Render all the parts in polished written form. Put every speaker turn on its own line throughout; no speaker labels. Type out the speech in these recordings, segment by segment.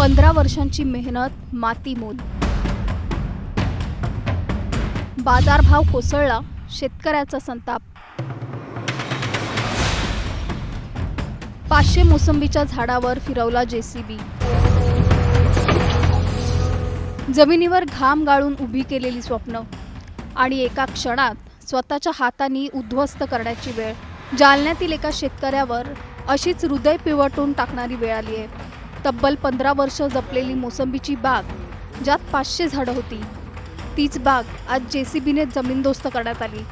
15 वर्षांची मेहनत मातीमोल. बाजारभाव कोसळला, शेतकऱ्याचा संताप. 500 मोसंबीच्या झाडावर फिरवला जेसीबी. जमिनीवर घाम गाळून उभी केलेली स्वप्न आणि एका क्षणात स्वतःच्या हातांनी उद्ध्वस्त करण्याची वेळ. जालन्यातील एका शेतकऱ्यावर अशीच हृदय पिवटून टाकणारी वेळ आली आहे. तब्बल 15 वर्ष जपलेली मोसंबीची बाग, ज्यात 500 झाडं होती, तीच बाग आज जेसीबीने जमीनदोस्त करण्यात आली.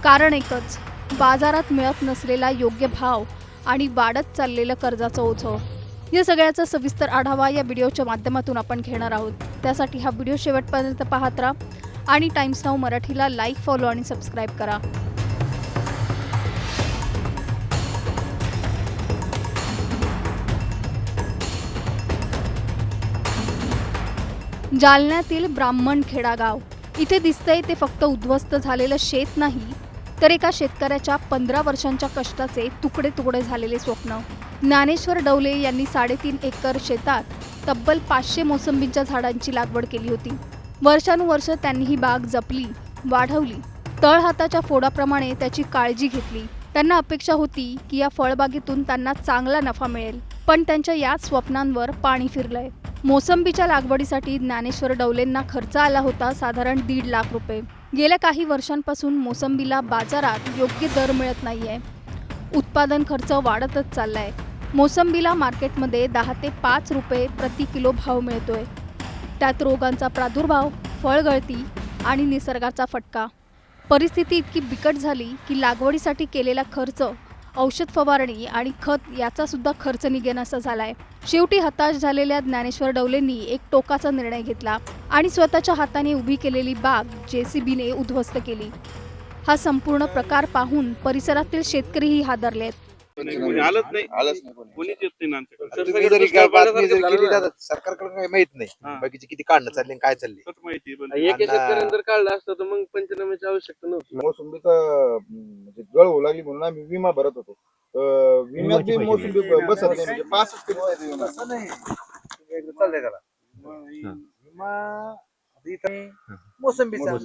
कारण एकच, बाजारात मिळत नसलेला योग्य भाव आणि वाढत चाललेलं कर्जाचं ओझं. या सगळ्याचा सविस्तर आढावा या व्हिडिओच्या माध्यमातून आपण घेणार आहोत. त्यासाठी हा व्हिडिओ शेवटपर्यंत पाहत राहा आणि टाइम्स नाऊ मराठीला लाईक, फॉलो आणि सबस्क्राईब करा. जालन्यातील ब्राह्मणखेडा गाव. इथे दिसतंय ते फक्त उद्ध्वस्त झालेलं शेत नाही, तर एका शेतकऱ्याच्या 15 वर्षांच्या कष्टाचे तुकडे तुकडे झालेले स्वप्न. ज्ञानेश्वर डवले यांनी 3.5 एकर शेतात तब्बल 500 मोसंबींच्या झाडांची लागवड केली होती. वर्षानुवर्ष त्यांनी ही बाग जपली, वाढवली. तळहाताच्या फोडाप्रमाणे त्याची काळजी घेतली. त्यांना अपेक्षा होती की या फळबागेतून त्यांना चांगला नफा मिळेल, पण त्यांच्या याच स्वप्नांवर पाणी फिरलंय. मोसंबीच्या लागवडीसाठी ज्ञानेश्वर डवलेंना खर्च आला होता साधारण 1.5 लाख रुपये. गेल्या काही वर्षांपासून मोसंबीला बाजारात योग्य दर मिळत नाहीये. उत्पादन खर्च वाढतच चाललाय. मोसंबीला मार्केटमध्ये 10 ते 5 रुपये प्रति किलो भाव मिळतोय. त्यात रोगांचा प्रादुर्भाव, फळगळती आणि निसर्गाचा फटका. परिस्थिती इतकी बिकट झाली की लागवडीसाठी केलेला खर्च, औषध फवारणी आणि खत याचा सुद्धा खर्च निघेनासा झालाय. शेवटी हताश झालेल्या ज्ञानेश्वर डवलेंनी एक टोकाचा निर्णय घेतला आणि स्वतःच्या हाताने उभी केलेली बाग जेसीबीने उद्ध्वस्त केली. हा संपूर्ण प्रकार पाहून परिसरातील शेतकरीही हादरलेत.
सरकारकडे काही माहित नाही, बाकीचे किती काढणं चालले काय चालले.
एक शेतकऱ्यांनी जर काढलं असतं तर मग पंचनाम्याची आवश्यकता नव्हती.
मोसंबीचा म्हणजे गळ होऊ लागली म्हणून आम्ही विमा भरत होतो. विम्यात बी मोसंबी बसत नाही, म्हणजे 65 किलो आहे विमा. चाललंय त्याला विमा मोसंबीचा.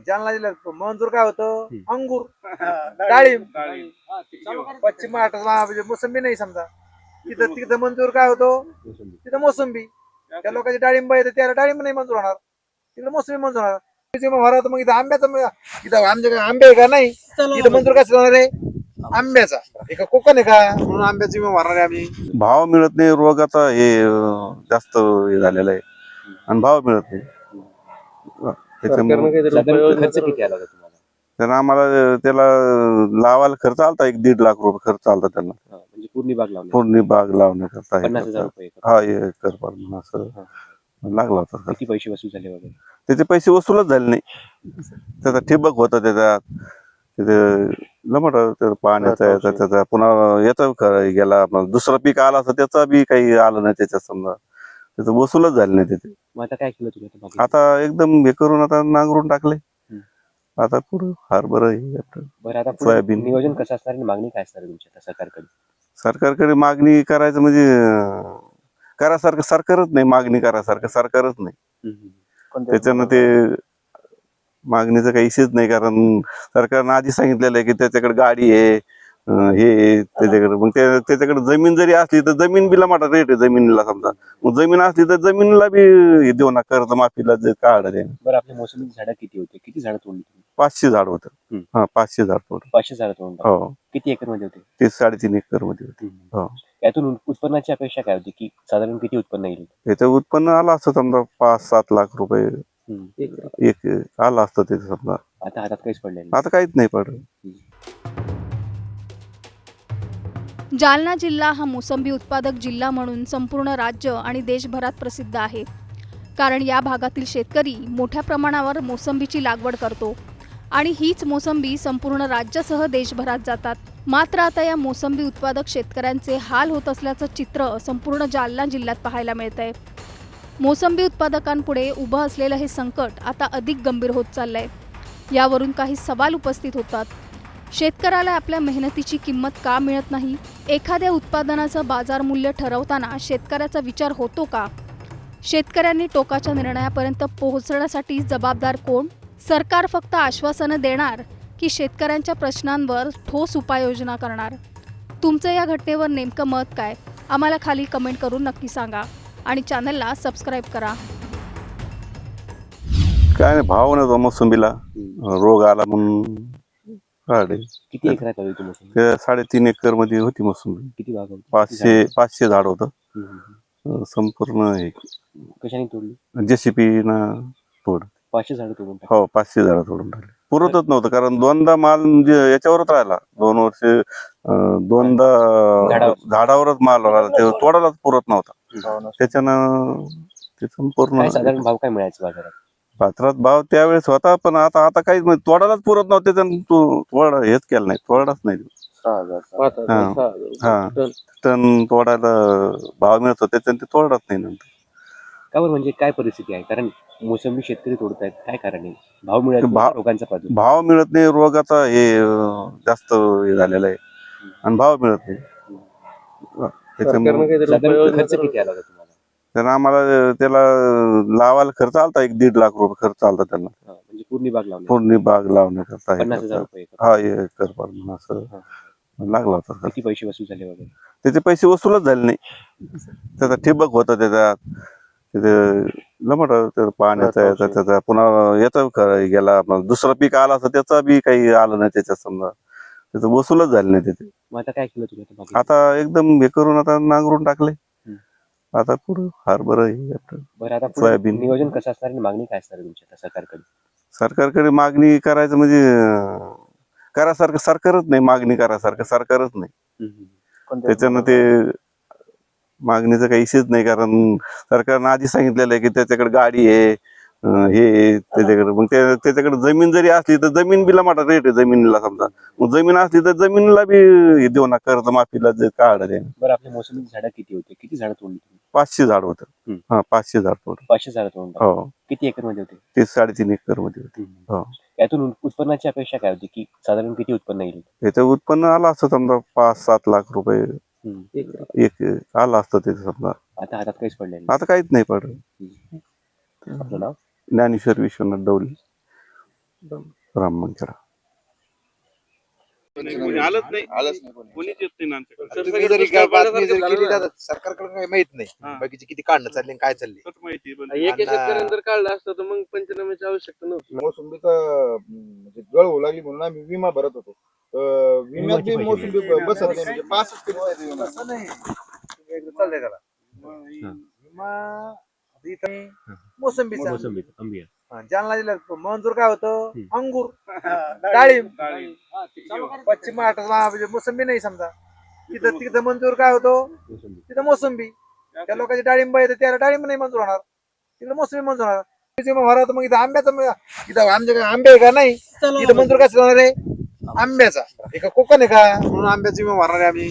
जालना जिल्ह्यात मंजूर काय होतं, अंगूर, डाळिंब. पश्चिम महाराष्ट्रात मोसंबी नाही. समजा तिथं तिथं मंजूर काय होतो, तिथं मोसंबी. त्या लोकांची डाळिंब आहे, त्याला डाळिंब नाही मंजूर होणार, तिकडे मोसंबी मंजूर होणार. मग इथं आंब्याचा, इथं आमच्या आंबे आहे का नाही, इथं मंजूर कसं होणार आहे, आंब्याचा. एका कोकण आहे का म्हणून आंब्याची विमा भरणार आहे आम्ही.
भाव मिळत नाही. रोग आता हे जास्त हे झालेला आहे आणि भाव मिळत नाही.
खर्च किती आला तुम्हाला?
तर आम्हाला त्याला लावायला खर्च आलता 1.5 लाख रुपये खर्च आलता त्यांना.
म्हणजे
पूर्ण बाग लावण्याकरता
50,000 रुपये.
हा, एकर प्रमाणे असं लागला होता.
किती पैसे वसूल झाले वगैरे?
त्याचे पैसे वसूलच झाले नाही. त्याचा ठिबक होता, त्याच्यात तिथे लमट पाण्याचा याचा, त्याचा पुन्हा याचा गेला. दुसरं पीक आला असं त्याचा बी काही आलं नाही त्याच्यात. समजा त्याचं वसूलच झालं नाही त्याचे.
आता काय केलं तुम्ही?
आता एकदम हे करून आता नांगरून टाकले. आता पुढे हरभरा, सोयाबीन.
नियोजन कसं असणार आणि मागणी काय असणार तुमच्या सरकारकडे?
सरकारकडे मागणी करायचं म्हणजे करासारखं सरकारच नाही, मागणी करासारखं सरकारच नाही. त्याच्यानं ते मागणीचा काही इशेच नाही. कारण सरकारनं आधी सांगितलेलं आहे की त्याच्याकडे गाडी आहे, हे त्याच्याकडे. मग त्याच्याकडे जमीन जरी असली तर जमीन बिला मोठा रेट आहे जमिनीला. समजा मग जमीन असली तर जमिनीला बी देऊ ना, कर्ज माफीला जे काढ आहे.
बरं, आपल्या मोसंबीची झाडं किती होते? किती झाडं तोडली?
500 झाड होतं. हा, 500 झाड तोडलं.
500 झाडं तोडली.
हो.
किती एकर मध्ये होते?
ते 3.5 एकर मध्ये होते. हो.
यातून उत्पन्नाची अपेक्षा काय होती, की साधारण किती उत्पन्न येईल?
त्याचं उत्पन्न आलं असतं समजा 5-7 लाख रुपये एक आलं असतं ते. समजा
आता हातात काहीच पडले नाही.
आता काहीच नाही पडलं.
जालना जिल्हा हा मोसंबी उत्पादक जिल्हा म्हणून संपूर्ण राज्य आणि देशभरात प्रसिद्ध आहे. कारण या भागातील शेतकरी मोठ्या प्रमाणावर मोसंबीची लागवड करतो आणि हीच मोसंबी संपूर्ण राज्यासह देशभरात जातात. मात्र आता या मोसंबी उत्पादक शेतकऱ्यांचे हाल होत असल्याचं चित्र संपूर्ण जालना जिल्ह्यात पाहायला मिळतंय. मोसंबी उत्पादकांपुढे उभं असलेलं हे संकट आता अधिक गंभीर होत चाललंय. यावरून काही सवाल उपस्थित होतात. शेतकऱ्याला आपल्या मेहनतीची किंमत का मिळत नाही? एखाद्या उत्पादनाचं बाजार मूल्य ठरवताना शेतकऱ्याचा विचार होतो का? शेतकऱ्यांनी टोकाच्या निर्णयापर्यंत पोहोचण्यासाठी जबाबदार कोण? सरकार फक्त आश्वासनं देणार की शेतकऱ्यांच्या प्रश्नांवर ठोस उपाययोजना करणार? तुमचं या घटनेवर नेमकं मत काय? आम्हाला खाली कमेंट करून नक्की सांगा आणि चॅनलला सबस्क्राईब करा.
काय नाही, भाव नव्हता मोसंबीला, रोग आला म्हणून काढले.
किती एकरात हवी तुम्ही मोसंबी?
ते 3.5 एकर मध्ये होती मोसंबी.
किती बाग होती?
500 झाड होतं. संपूर्ण
कशाने तोडली?
JCP ना तोड.
500 झाडं तोडून टाकली.
हो, 500 झाड तोडून टाकले. पुरतच नव्हतं, कारण दोनदा माल म्हणजे याच्यावरच राहिला. 2 वर्ष दोनदा झाडावरच माल राहिला, ते तोडायलाच पुरत नव्हता. त्याच्यानं ते संपूर्ण
काय साधारण भाव काय मिळायचा बाजारात?
बाजारात भाव त्यावेळेस होता, पण आता काहीच नाही. तोडायलाच पुरत नव्हतं. त्याच्यानं तोड हेच केलं नाही, तोडाच नाही.
6,000
टन तोडायला भाव मिळतो, त्याच्यानं ते तोडत नाही नंतर.
का बरं, म्हणजे काय परिस्थिती आहे? कारण मोसंबी शेतकरी तोडतायत, काय कारण आहे? भाव मिळत नाही, रोगांचा प्रादुर्भाव.
भाव मिळत नाही, रोगाचा हे जास्त हे झालेला आहे आणि भाव मिळत नाही. त्याच्यामुळे
साधारण खर्च किती आला होता तुम्हाला?
तर आम्हाला त्याला लावायला खर्च आलता 1-1.5 लाख रुपये खर्च आलता त्यांना,
म्हणजे पूर्ण बाग लावली.
पूर्ण बाग लावण्याकरता.
50,000 रुपये.
हा, एकर म्हणून असं लागला होता.
किती पैसे वसूल झाले वगैरे?
त्याचे पैसे वसूलच झाले नाही. त्याचा ठिबक होता, त्याच्यात लमट पाण्याचा त्याचा पुन्हा याचा गेला. दुसरं पीक आला असं त्याचा बी काही आलं नाही त्याच्यात, समजा त्याचं वसूलच झालं नाही त्याचे.
मग आता काय केलं तुम्ही?
आता एकदम हे करून आता नांगरून टाकले. आता पुढं हरभरा
बरं, आता
सोयाबीन.
नियोजन कसं असणार आणि मागणी काय असणार तुमची आता सरकारकडे?
सरकारकडे मागणी करायचं म्हणजे करासारखं सरकारच नाही, मागणी करासारखं सरकारच नाही. त्याच्यानं ते मागणीचा काही इशूच नाही, कारण सरकारनं आधी सांगितलेलं आहे की त्याच्याकडे गाडी आहे, हे त्याच्याकडे. मग त्याच्याकडे जमीन जरी असली तर जमीन बिला मोठा रेट आहे जमिनीला. समजा मग जमीन असली तर जमिनीला बी देऊ ना, कर्ज माफीला जे काढ आहे.
बरं, आपल्या मोसंबीची झाडं किती होते? किती झाडं तोडली तुम्ही?
500 झाड होतं. हा, 500 झाड तोडलं.
500 झाडं तोडून टाकली.
हो,
किती एकर मध्ये होते?
ते 3.5 एकर मध्ये होते. हो,
यातून उत्पन्नाची अपेक्षा काय होती? की साधारण किती उत्पन्न येईल?
त्याचं उत्पन्न आलं असतं समजा 5-7 लाख रुपये एक आलं असतं त्याचं समजा.
आता हातात काहीच पडले
आता काहीच नाही पडलं.
आपलं नाव?
ज्ञानेश्वर विश्वनाथ डवले, राममंदिर.
आलंच नाही कोणीच येत नाही आमच्याकडे. तुम्ही जरी काय बातमी जरी केली तर सरकारकडे काही माहित नाही बाकीचे किती काढणं चालले आणि काय चालले.
एक शेतकऱ्यानं जर काढलं असतं तर मग पंचनाम्याची आवश्यकता नव्हती.
मोसंबीचा म्हणजे गळ होऊ लागली म्हणून आम्ही विमा भरत होतो. विम्यात बी मोसंबी बसत नाही, म्हणजे 5 किलो आहे विमा. असं नाही चाललंय त्याला विमा. इथं मोसंबीचा जालना जिल्ह्यात मंजूर काय होतं? अंगूर, डाळिंब. पश्चिम महाराष्ट्रात मोसंबी नाही समजा. तिथं मंजूर काय होतो? तिथं मोसंबी. त्या लोकांची डाळिंब आहे त्याला डाळिंब नाही मंजूर होणार, तिथं मोसंबी मंजूर होणार. मग इथं आंब्याचा, इथं आमच्याकडे आंबे आहे का नाही, इथं मंजूर कसं होणार आहे? आंब्याचा. एका कोकण आहे का म्हणून आंब्याचा विमा भरणार आहे आम्ही.